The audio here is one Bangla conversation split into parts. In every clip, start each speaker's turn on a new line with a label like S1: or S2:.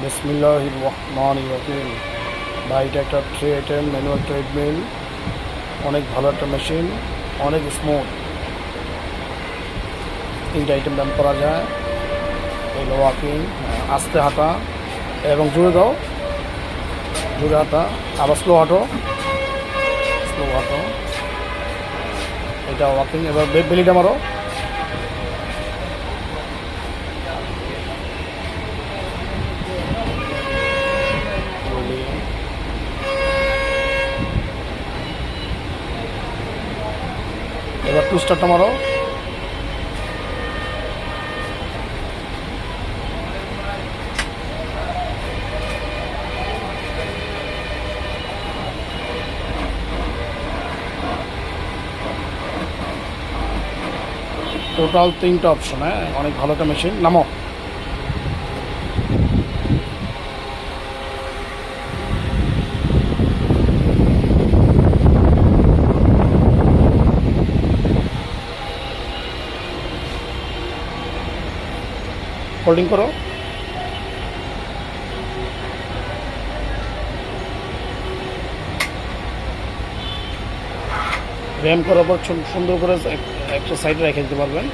S1: বিসমিল্লাহির রহমানির রহিম। ভাই, এটা একটা 3 আইটেম ম্যানুয়াল ট্রেডমিল, অনেক ভালো একটা মেশিন, অনেক স্মুথ। 3 আইটেম ব্যায়াম করা যায়। এগুলো ওয়াকিং, আস্তে হাঁটা এবং জোরে দাও, জোরে হাঁটা, আবার স্লো হাঁটো, স্লো হাঁটো। এটা ওয়াকিং। এবার বেলিটা মারো। এবার টুস্টারটা মারো। টোটাল 3টা অপশন। অনেক ভালো একটা মেশিন। নামো। হোল্ডিং করো। ব্যায়াম করার পর সুন্দর করে একটা সাইডে রেখে দিতে পারবেন।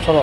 S1: সরো।